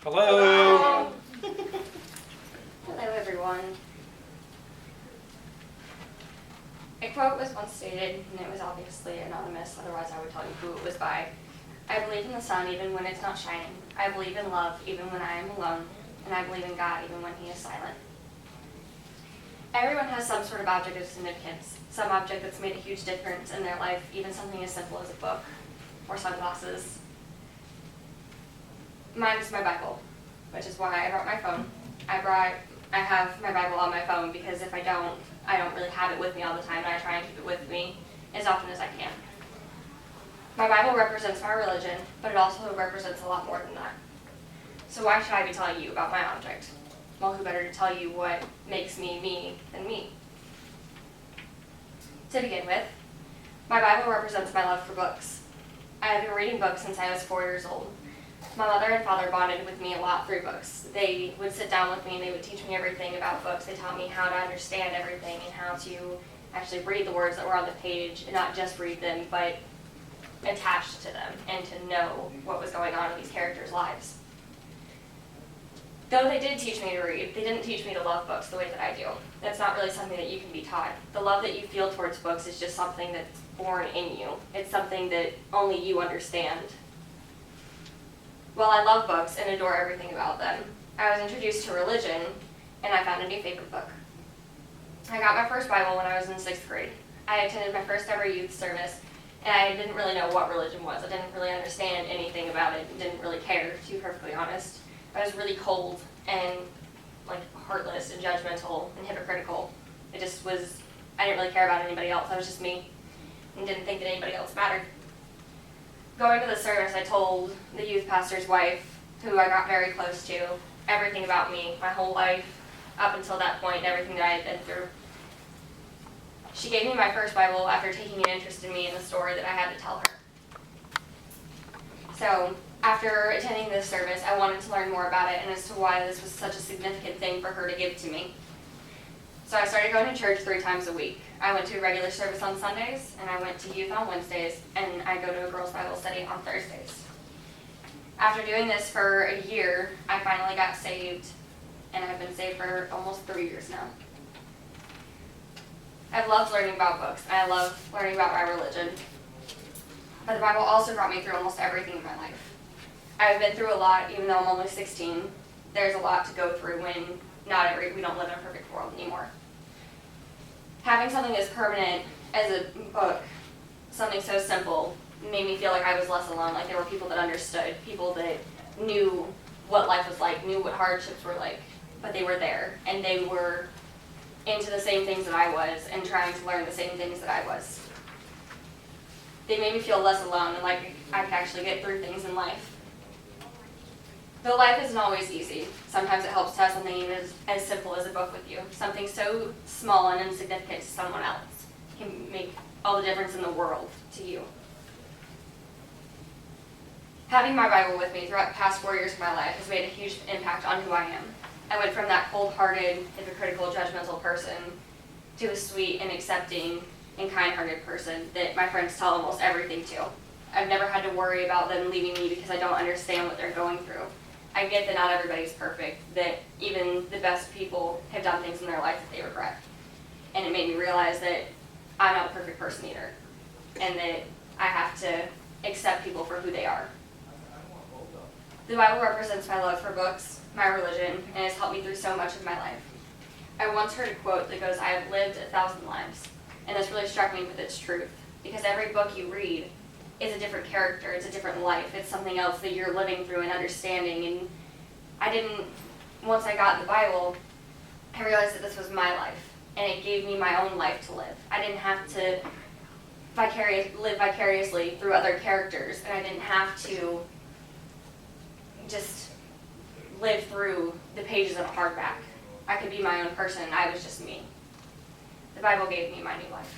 Hello. Hello, everyone. A quote was once stated, and it was obviously anonymous, otherwise I would tell you who it was by. I believe in the sun even when it's not shining. I believe in love even when I am alone. And I believe in God even when he is silent. Everyone has some sort of object of significance, some object that's made a huge difference in their life, even something as simple as a book or sunglasses. Mine is my Bible, which is why I brought my phone. I have my Bible on my phone because if I don't really have it with me all the time, and I try and keep it with me as often as I can. My Bible represents my religion, but it also represents a lot more than that. So why should I be telling you about my object? Well, who better to tell you what makes me me than me? To begin with, my Bible represents my love for books. I have been reading books since I was 4 years old. My mother and father bonded with me a lot through books. They would sit down with me and they would teach me everything about books. They taught me how to understand everything and how to actually read the words that were on the page and not just read them, but attach to them and to know what was going on in these characters' lives. Though they did teach me to read, they didn't teach me to love books the way that I do. That's not really something that you can be taught. The love that you feel towards books is just something that's born in you. It's something that only you understand. While I love books and adore everything about them, I was introduced to religion and I found a new favorite book. I got my first Bible when I was in 6th grade. I attended my first ever youth service and I didn't really know what religion was. I didn't really understand anything about it and didn't really care, to be perfectly honest. I was really cold and heartless and judgmental and hypocritical. I didn't really care about anybody else. I was just me and didn't think that anybody else mattered. Going to the service, I told the youth pastor's wife, who I got very close to, everything about me, my whole life, up until that point, and everything that I had been through. She gave me my first Bible after taking an interest in me and the story that I had to tell her. So, after attending this service, I wanted to learn more about it and as to why this was such a significant thing for her to give to me. So I started going to church 3 times a week. I went to a regular service on Sundays, and I went to youth on Wednesdays, and I go to a girls' Bible study on Thursdays. After doing this for a year, I finally got saved, and I've been saved for almost 3 years now. I've loved learning about books, and I love learning about my religion. But the Bible also brought me through almost everything in my life. I've been through a lot, even though I'm only 16. There's a lot to go through when we don't live in a perfect world anymore. Having something as permanent as a book, something so simple, made me feel like I was less alone, like there were people that understood, people that knew what life was like, knew what hardships were like, but they were there, and they were into the same things that I was, and trying to learn the same things that I was. They made me feel less alone, and like I could actually get through things in life. Though life isn't always easy, sometimes it helps to have something even as simple as a book with you. Something so small and insignificant to someone else can make all the difference in the world to you. Having my Bible with me throughout the past 4 years of my life has made a huge impact on who I am. I went from that cold-hearted, hypocritical, judgmental person to a sweet and accepting and kind-hearted person that my friends tell almost everything to. I've never had to worry about them leaving me because I don't understand what they're going through. I get that not everybody's perfect, that even the best people have done things in their life that they regret. And it made me realize that I'm not a perfect person either, and that I have to accept people for who they are. The Bible represents my love for books, my religion, and has helped me through so much of my life. I once heard a quote that goes, "I have lived 1,000 lives," and this really struck me with its truth, because every book you read is a different character, it's a different life, it's something else that you're living through and understanding. And once I got in the Bible, I realized that this was my life, and it gave me my own life to live. I didn't have to live vicariously through other characters, and I didn't have to just live through the pages of a hardback. I could be my own person, I was just me. The Bible gave me my new life.